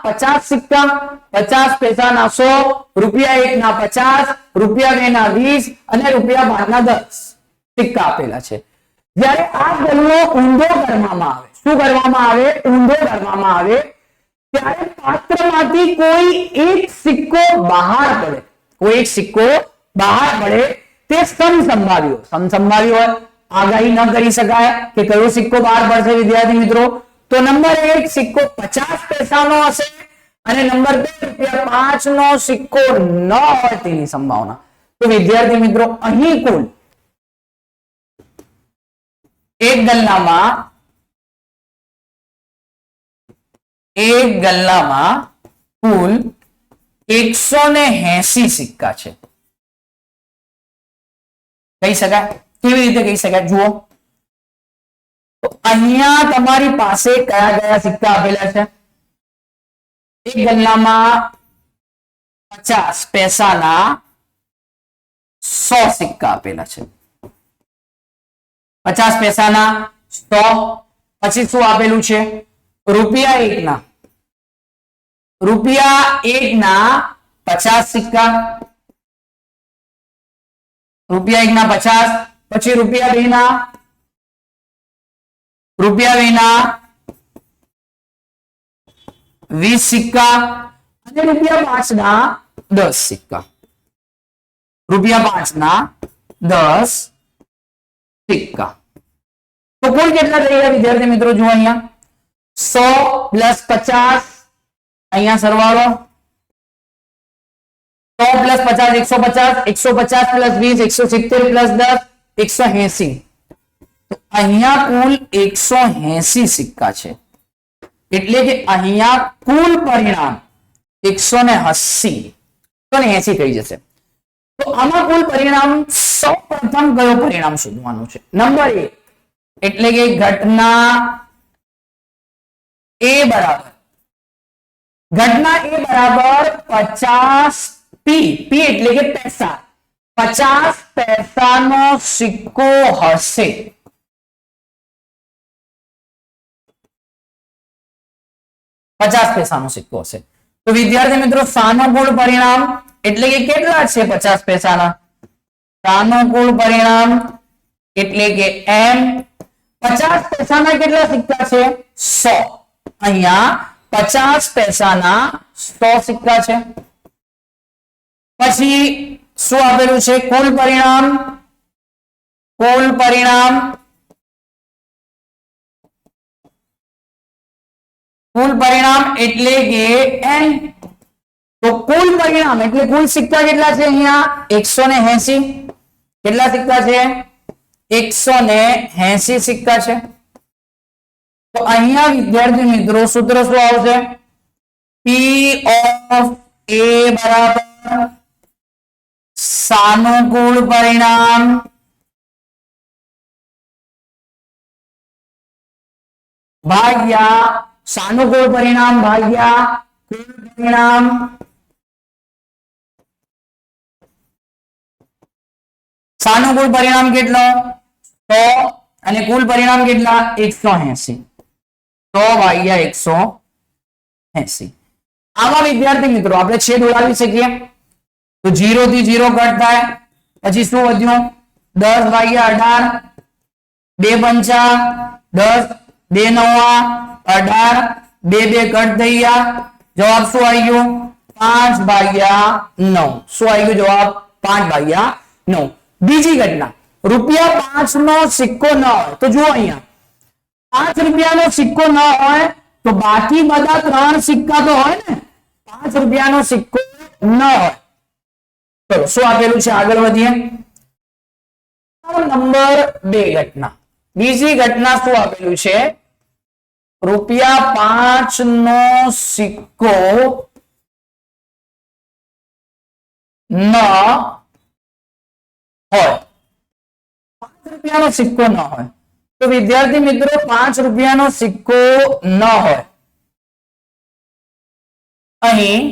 S1: 50 સિક્કા, 50 પૈસાના 100, રૂપિયા એકના 50, રૂપિયા બેના 20 અને રૂપિયા 5 ના 10 સિક્કા આપેલા છે. જ્યારે આ ગલ્લો ઊંધો કરવામાં આવે, શું કરવામાં આવે? ઊંધો કરવામાં આવે, ત્યારે પાત્રમાંથી કોઈ એક સિક્કો બહાર પડે, કોઈ એક સિક્કો બહાર પડે તે સમસંભાવી હોય. આગાહી ન કરી શકાય કે કયો સિક્કો બહાર પડશે વિદ્યાર્થી મિત્રો. તો નંબર 1 સિક્કો 50 પૈસાનો હશે અને નંબર 2 રૂપિયા 5 નો સિક્કો ન હોય તેની સંભાવના. તો વિદ્યાર્થી મિત્રો અહીં કુલ એક ગલ્લામાં કુલ 180 સિક્કા છે. કહી શકાય. કેવી રીતે કહી શકાય? જુઓ તો અહીંયા તમારી પાસે કયા કયા સિક્કા આપેલા છે? એક ગલ્લામાં 50 પૈસાના 100 સિક્કા આપેલા છે. 50 પૈસાના 100. પછી શું આપેલું છે? રૂપિયા એકના 50 સિક્કા, રૂપિયા એકના 50. પછી રૂપિયા બેના 20 સિક્કા અને રૂપિયા 5 ના 10 સિક્કા. રૂપિયા 5 ના 10 સિક્કા. તો કુલ કેટલા થઈ ગયા વિદ્યાર્થી મિત્રો? જુઓ અહીંયા 100 + 50, અહીંયા સરવાળો 100 प्लस 50 150, 150 प्लस 20 170 प्लस 10 180. તો અહીંયા કુલ 180 સિક્કા છે, એટલે કે અહીંયા કુલ પરિણામ 180 થઈ જશે. તો આમાં કુલ પરિણામ સૌ પ્રથમ કયો પરિણામ શોધવાનું છે? નંબર 1 એટલે કે ઘટના A બરાબર 50 P એટલે કે પૈસા, 50 પૈસાનો સિક્કો હશે. તો વિદ્યાર્થી મિત્રો સાનુકૂળ પરિણામ એટલે કે કેટલા છે 50 પૈસાના? સાનુકૂળ પરિણામ એટલે કે m. 50 પૈસાના કેટલા સિક્કા છે? 100. અહીંયા 50 પૈસાના 100 સિક્કા છે. પછી શું આપેલું છે? કુલ પરિણામ. કુલ પરિણામ એટલે કે n. તો કુલ પરિણામ એટલે કુલ સિક્કા કેટલા છે? અહીંયા 180. કેટલા સિક્કા છે? 180 સિક્કા છે. તો અહીંયા વિદ્યાર્થી મિત્રો સૂત્ર શું આવશે? P of A બરાબર સાનુકૂળ પરિણામ ભાગ્યા સાનુકૂળ પરિણામ ભાગ્યા કુલ પરિણામ. સાનુકૂળ પરિણામ કેટલો? 100 અને કુલ પરિણામ કેટલા? 180. 100 ભાગ્યા 180. આમાં વિદ્યાર્થી મિત્રો આપણે છેદ ઉડાવી શકીએ તો 0 થી 0 કટ થાય. પછી શું વધ્યું? 10 ભાગ્યા 18, 2 પંચા 10, 2 નવા 18, 2 કટ થઈ ગયા. જવાબ શું આવી ગયો? 5 ભાગ્યા 9. શું આવી ગયું જવાબ? 5 ભાગ્યા 9. બીજી ઘટના, ₹5 નો સિક્કો ન હોય તો જુઓ અહીંયા ₹5 નો સિક્કો ન હોય તો બાકી બધા 3 સિક્કા તો હોય ને. ₹5 નો સિક્કો ન હોય. ચલો શું આપેલું છે? આગળ વધીએ. નંબર 2 ઘટના. બીજી ઘટના શું આપેલું છે? ₹5 નો સિક્કો ન હોય. ₹5 નો સિક્કો ન હોય તો વિદ્યાર્થી મિત્રો ₹5 નો સિક્કો ન હોય. અહીં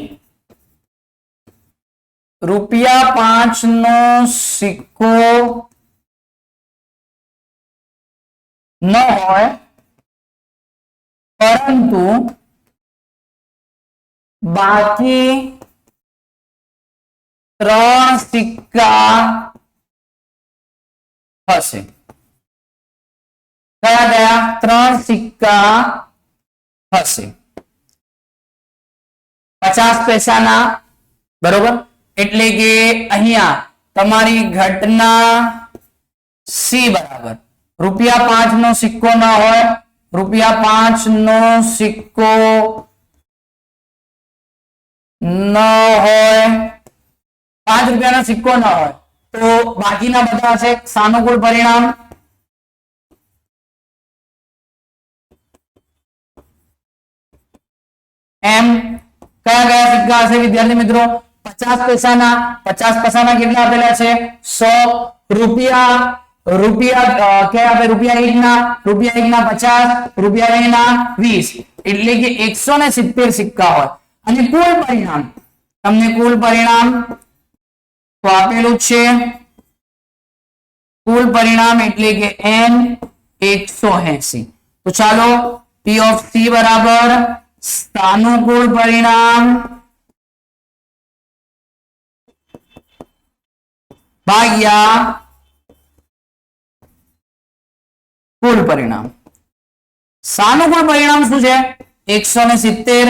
S1: ₹5 નો સિક્કો ન હોય પરંતુ બાકી 3 સિક્કા હશે. કયા 3 સિક્કા હશે? 50 પૈસાના, બરોબર. એટલે કે અહીંયા તમારી ઘટના C બરાબર ₹5 નો સિક્કો ન હોય. ₹5 નો સિક્કો ન હોય, ₹5 નો સિક્કો ન હોય તો બાકીના બધા છે સાનુકૂળ પરિણામ. એમ કયા સિક્કા હશે વિદ્યાર્થી મિત્રો? 50 પૈસાના. 50 પૈસાના કેટલા આપેલા છે? 100. રૂપિયા ક્યાં આપે? ₹1 ના 50, ₹2 ના 20, એટલે કે 170 સિક્કા હોય. અને કુલ પરિણામ, તમને કુલ પરિણામ તો આપેલું છે. કુલ પરિણામ એટલે કે n 180. તો ચાલો P of C બરાબર સાનુકૂળ પરિણામ ભાગ્યા કુલ પરિણામ. સાનુકૂળ પરિણામ શું છે? 170.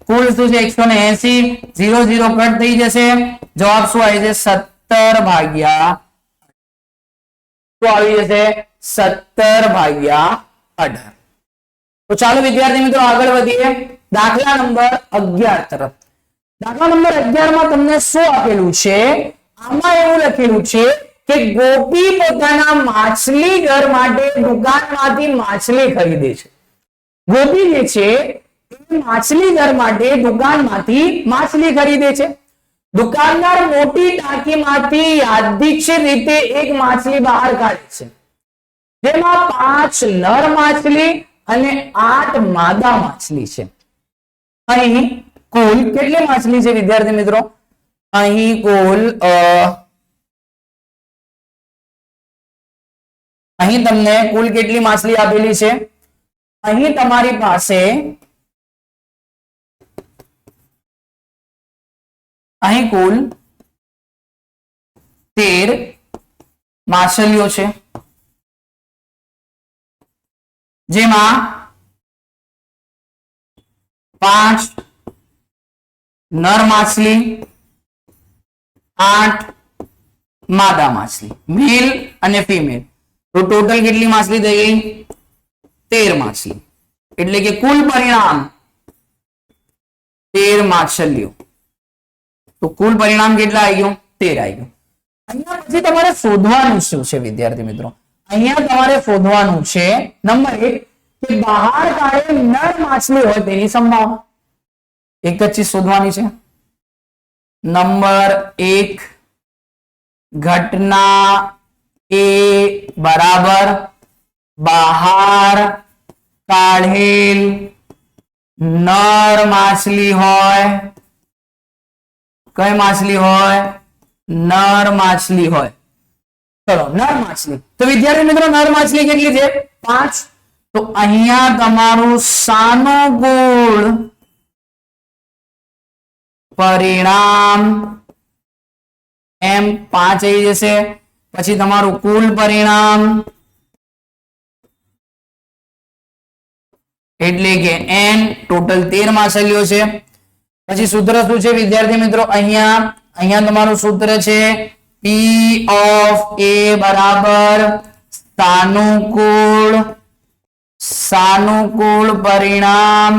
S1: કુલ શું છે? 180. 0 0 કટ થઈ જશે. જવાબ શું આવી જશે? 17 ભાગ્યા શું આવી જશે? 17 ભાગ્યા 18. તો ચાલો વિદ્યાર્થી મિત્રો આગળ વધીએ દાખલા નંબર 11 તરફ. દાખલા નંબર 11 માં તમને શું આપેલું છે? આમાં એવું લખેલું છે કે ગોપી પોતાના માછલી ઘર માટે દુકાનમાંથી માછલી ખરીદે છે. ગોપી જે છે એ માછલી ઘર માટે દુકાનમાંથી માછલી ખરીદે છે. દુકાનદાર મોટી ટાંકીમાંથી યાદચ્છિક રીતે એક માછલી બહાર કાઢે છે, જેમાં 5 નર માછલી અને 8 માદા માછલી છે. અહીં કુલ કેટલી માછલી છે વિદ્યાર્થી મિત્રો? અહીં કુલ અહીં તમને કુલ કેટલી માછલી આપેલી છે? અહીં તમારી પાસે અહીં કુલ 13 માછલીઓ છે, જેમાં 5 નર માછલી, 8 માદા માછલી, મેલ અને ફિમેલ. તો ટોટલ કેટલી માછલી થઈ ગઈ? 13 માછલી. એટલે કે કુલ પરિણામ 13 માછલીઓ. તો કુલ પરિણામ કેટલા આવી ગયું? 13 આવી ગયું. અહીંયા પછી તમારે શોધવાનું શું છે વિદ્યાર્થી મિત્રો? અહીંયા તમારે શોધવાનું છે નંબર 1 કે બહાર કાઢે નર માછલી હોય તેની સંભાવના. એક જ ચીજ શોધવાની છે. નંબર 1 ઘટના એ બરાબર બહાર કાઢેલ નર માછલી હોય. કઈ માછલી હોય? નર માછલી હોય. ચલો નર માછલી. તો વિદ્યાર્થી મિત્રો નર માછલી કેટલી છે? 5. તો અહીંયા તમારું સાનુકૂળ પરિણામ એમ 5 આવી જશે. પછી તમારું કુલ પરિણામ એટલે કે n, ટોટલ 13 માછલીઓ છે. પછી સૂત્ર શું છે વિદ્યાર્થી મિત્રો? અહીંયા તમારું સૂત્ર છે P of A બરાબર સાનુકૂળ પરિણામ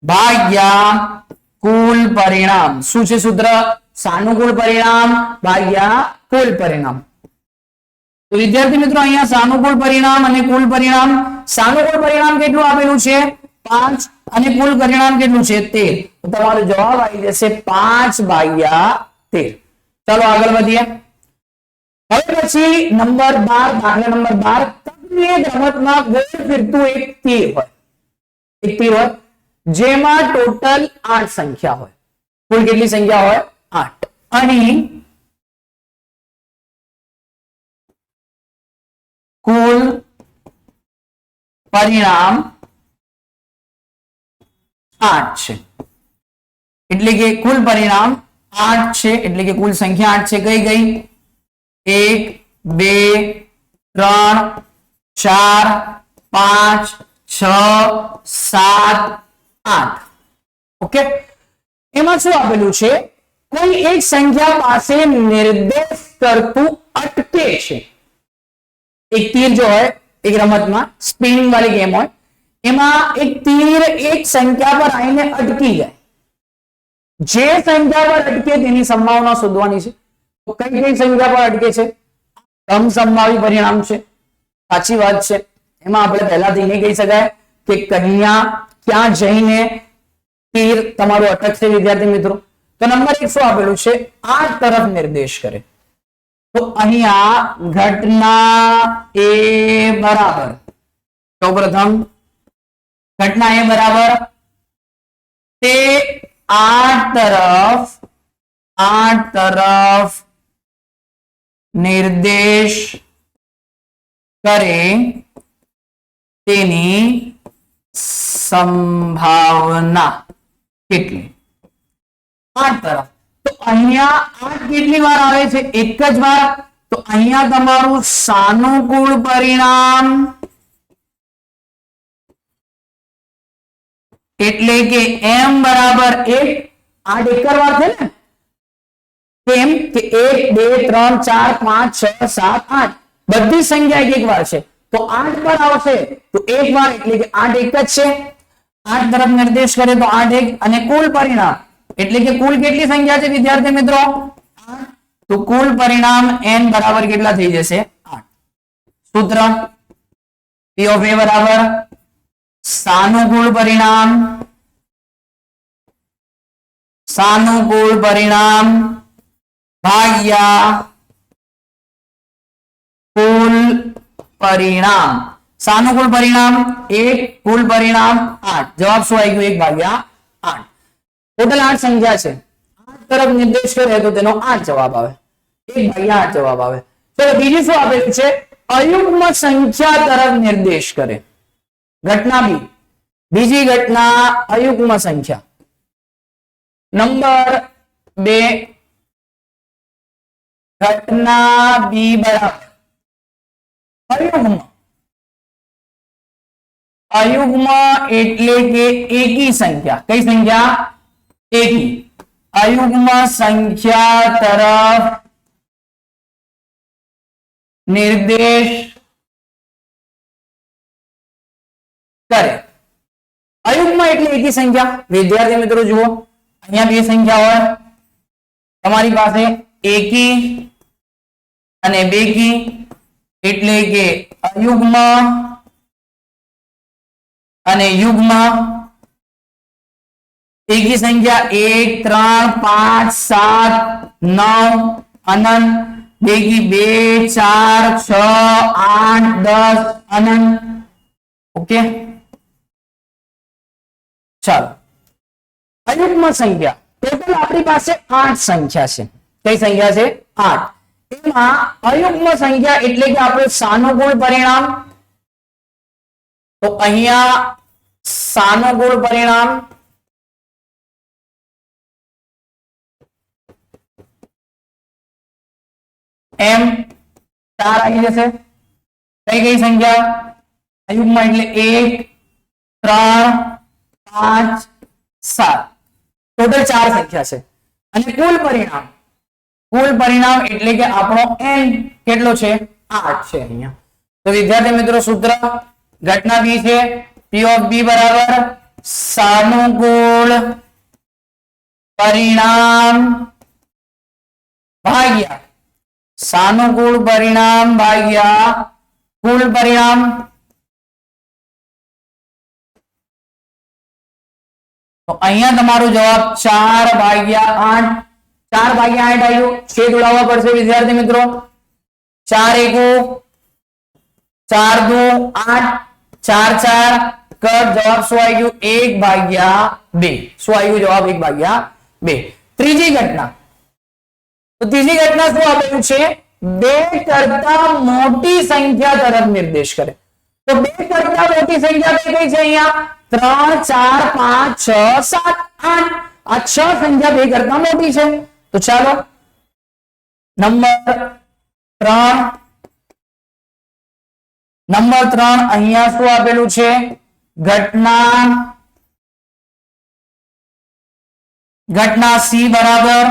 S1: ભાગ્યા કુલ પરિણામ. શું છે સૂત્ર? સાનુકૂળ પરિણામ ભાગ્યા કુલ પરિણામ. તો વિદ્યાર્થી મિત્રો અહીંયા સાનુકૂળ પરિણામ અને કુલ પરિણામ. સાનુકૂળ પરિણામ કેટલું આપેલું છે? 5 અને કુલ પરિણામ કેટલું છે? 13. તો તમારો જવાબ આવી જશે 5/13. ચાલો આગળ વધીએ. હવે પછી નંબર 12, દાખલા નંબર 12. તકની એક રમતમાં ગોળ ફરતું એક તીર હોય, જેમાં ટોટલ 8 સંખ્યા હોય. કુલ કેટલી સંખ્યા હોય? 8. અહીં કુલ પરિણામ 8 છે. એટલે કે કુલ પરિણામ 8 છે. એટલે કે કુલ સંખ્યા 8 છે. કઈ ગઈ? 1 2 3 4 5 6 7 8. ઓકે. એમાં શું આપેલું છે? કોઈ એક સંખ્યા પાસે નિર્દેશ કરતું અટકે છે. એક તીર જો હોય એક રમતમાં સ્પિનિંગ વાળી ગેમ હોય, એમાં એક તીર એક સંખ્યા પર આવીને અટકી જાય. જે સંખ્યા પર અટકે તેની સંભાવના શોધવાની છે. તો કઈ કઈ સંખ્યા પર અટકે છે? કમ સંભાવી પરિણામ છે. સાચી વાત છે. એમાં આપણે પહેલાથી નહીં કહી શકાય કે ક્યાં જઈને તીર તમારું અટકશે વિદ્યાર્થી મિત્રો. તો નંબર 1 શું આપેલું છે? 8 તરફ નિર્દેશ કરે. તો અહીંયા ઘટના એ બરાબર સૌપ્રથમ ઘટના એ બરાબર તે 8 તરફ નિર્દેશ કરે તેની સંભાવના કેટલી? 8 તરફ. તો અહીંયા 8 કેટલી વાર આવે છે? એક જ વાર. તો અહીંયા તમારું સાનુકૂળ પરિણામ એટલે કે m બરાબર 1. 8 એક વાર છે ને? કેમ કે 1 2 3 4 5 6 7 8 બધી સંખ્યા એક વાર છે. તો 8 પર આવશે તો એક વાર એટલે કે 8 એક જ છે. 8 તરફ નિર્દેશ કરે તો 8 1 અને કુલ પરિણામ એટલે કે કુલ કેટલી સંખ્યા છે વિદ્યાર્થી મિત્રો 8 તો કુલ પરિણામ n બરાબર કેટલા થઈ જશે 8 સૂત્ર p of a બરાબર સાનુકૂળ પરિણામ ભાગ્યા કુલ પરિણામ સાનુકૂળ પરિણામ 1 કુલ પરિણામ 8 જવાબ શું આવી ગયો 1 ભાગ્યા 8 ટોટલ 8 સંખ્યા છે 8 તરફ નિર્દેશ કરે તો તેનો 8 જવાબ આવે 1 ભાગ્યા 8 જવાબ આવે ચલો બીજું શું આપેલું છે અયુગ્મ સંખ્યા તરફ નિર્દેશ કરે ઘટના બી બીજી ઘટના અયુગ્મ સંખ્યા નંબર 2 ઘટના બી બરાબર અયુગ્મ એટલે કે એકી સંખ્યા કઈ સંખ્યા એકી અયુગ્મ સંખ્યા તરફ નિર્દેશ કરે અયુગ્મ એટલે એકી સંખ્યા વિદ્યાર્થી મિત્રો જુઓ અહીંયા બે સંખ્યા હોય તમારી પાસે એકી અને બેકી એટલે કે અયુગ્મ અને યુગ્મ એકી સંખ્યા 1 3 5 7 9 અનંત બેકી 2 4 6 8 10 અનંત ઓકે ચાલો અયુગ્મ સંખ્યા ટોટલ આપણી પાસે 8 સંખ્યા છે કઈ સંખ્યા છે 8 એમાં અયુગ્મ સંખ્યા એટલે કે આપણે સાનુકૂળ પરિણામ તો અહીંયા સાનુકૂળ પરિણામ m 4 આવી જશે કઈ કઈ સંખ્યા અયુગ્મ એટલે 1 3 5 7 ટોટલ 4 સંખ્યા છે અને કુલ પરિણામ એટલે કે આપણો n કેટલો છે 8 છે અહીંયા તો વિદ્યાર્થી મિત્રો સૂત્ર ઘટના બી છે p of b બરાબર સાનુકૂળ પરિણામ ભાગ્યા કુલ પરિણામ તો અહીંયા તમારો જવાબ 4 ભાગ્યા 8 આવ્યું છેદ ઉડાવવા પડશે વિદ્યાર્થી મિત્રો 4 1 4 2 8 4 4 કટ જવાબ શું આવી ગયું 1 ભાગ્યા 2 શું આવી ગયું જવાબ 1 ભાગ્યા 2 ત્રીજી ઘટના તો ત્રીજી ઘટના શું આપેલું છે 2 કરતા મોટી સંખ્યા તરફ નિર્દેશ કરે તો 2 કરતા મોટી સંખ્યા કઈ છે અહીંયા 3 4 5 6 7 8 આ 6 સંખ્યા 2 કરતા મોટી છે તો ચાલો નંબર 3 અહીંયા શું આપેલું છે ઘટના સી બરાબર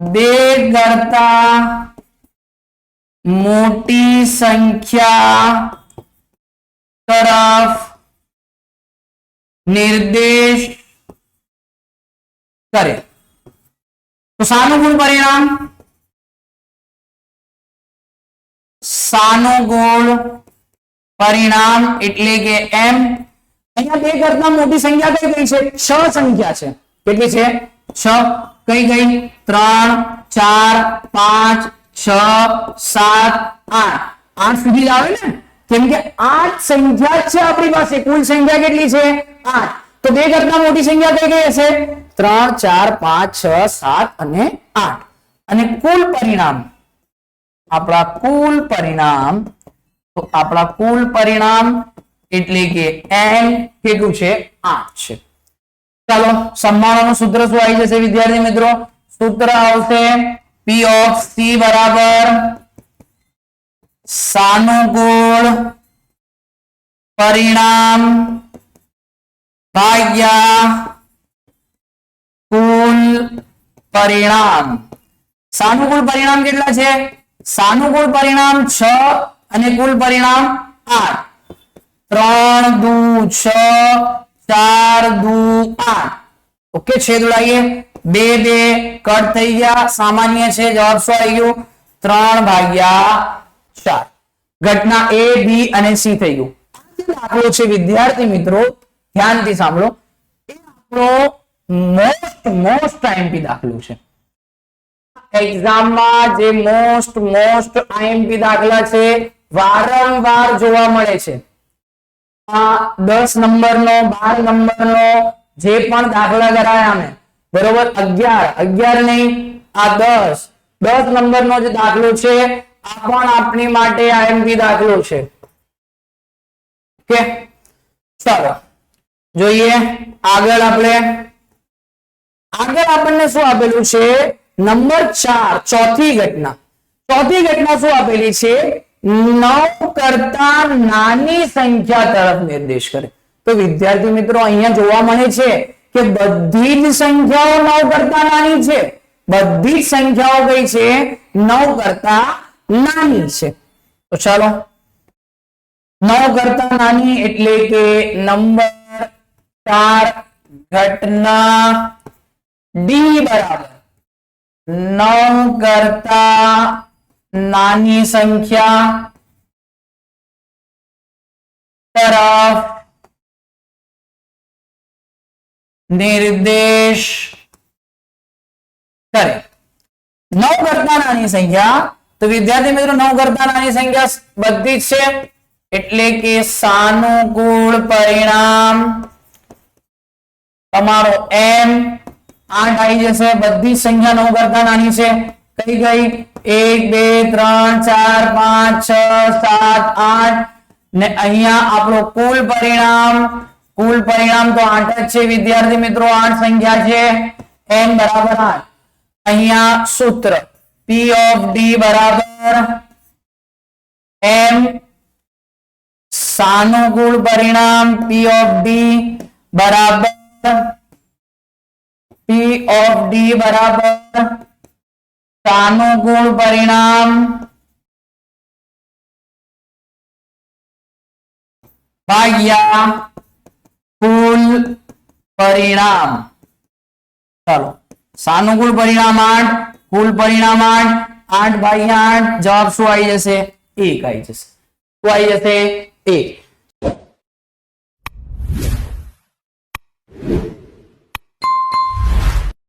S1: 2 કરતા મોટી સંખ્યા તરફ નિર્દેશ કરે તો સાનુકૂળ પરિણામ એટલે કે m અહીંયા 2 કરતા મોટી સંખ્યા કઈ કઈ છે 6 સંખ્યા છે કેટલી છે 6 કઈ કઈ 3 4 5 6 7 8 8 સુધી જ આવે ને કેમ કે 8 સંખ્યા છે આપણી પાસે કુલ સંખ્યા કેટલી છે 8 તો 2 કરતા મોટી સંખ્યા કઈ કઈ હશે 3 4 5 6 7 અને 8 અને કુલ પરિણામ આપણા કુલ પરિણામ એટલે કે n કેટલું છે 8 છે ચાલો સંભાવનાનું સૂત્ર શું આવી જશે વિદ્યાર્થી મિત્રો સૂત્ર આવશે p of c બરાબર સાનુકૂળ પરિણામ ભાગ્યા કુલ પરિણામ સાનુકૂળ પરિણામ કેટલા છે સાનુકૂળ પરિણામ 6 અને કુલ પરિણામ 8 3 દુ 6, 4 દુ 8. ઓકે, છેદ ઉડાવીએ, 2 2 કટ થઈ ગયા, સામાન્ય છે, જવાબ શું આવી ગયો? 3/4. ઘટના A, B અને C થઈ ગયું. દાખલો છે વિદ્યાર્થી મિત્રો, ધ્યાનથી સાંભળો, એ આપણો મોસ્ટ આઈએમપી દાખલો છે. એક્ઝામમાં જે મોસ્ટ આઈએમપી દાખલા છે, વારંવાર જોવા મળે છે. આ 10 નંબરનો 12 નંબરનો જે પણ દાખલા કરાયા અમે, બરોબર, 11 નહીં, આ 10 નંબરનો જે દાખલો છે, આ પણ આપણી માટે આઈએમપી દાખલો છે. ઓકે, ચાલો જોઈએ આગળ. આપણને શું આપેલું છે? નંબર 4, ચોથી ઘટના શું આપેલી છે? 9 કરતા નાની સંખ્યા તરફ નિર્દેશ કરે. તો વિદ્યાર્થી મિત્રો, અહીંયા જોવા મળે છે કે બધી જ સંખ્યાઓ 9 કરતા નાની છે. બધી જ સંખ્યાઓ કઈ છે? 9 કરતા નાની છે. તો ચાલો, 9 કરતા નાની એટલે કે નંબર 4, ઘટના ડી બરાબર 9 કરતા નાની સંખ્યા તરફ નિર્દેશ કરે. 9 કરતા નાની સંખ્યા, તો વિદ્યાર્થી મિત્રો 9 કરતા નાની સંખ્યા બધી જ છે, એટલે કે સાનુકૂળ પરિણામ તમારો M 8 આવી જશે. બધી સંખ્યા 9 કરતા નાની છે. કઈ ગઈ? 1 2 3 4 5 6 7 8 ને અહીંયા આપણો કુલ પરિણામ તો 8 જ છે વિદ્યાર્થી મિત્રો. 8 સંખ્યા છે, n બરાબર 8. અહીંયા સૂત્ર P of D બરાબર M સાનુકૂળ પરિણામ P of D બરાબર સાનુકૂળ પરિણામ ભાગ્યા કુલ પરિણામ. ચાલો, સાનુકૂળ પરિણામ 8, કુલ પરિણામ 8, 8/8, જવાબ શું આવી જશે? 1 આવી જશે. શું આવી જશે? 1.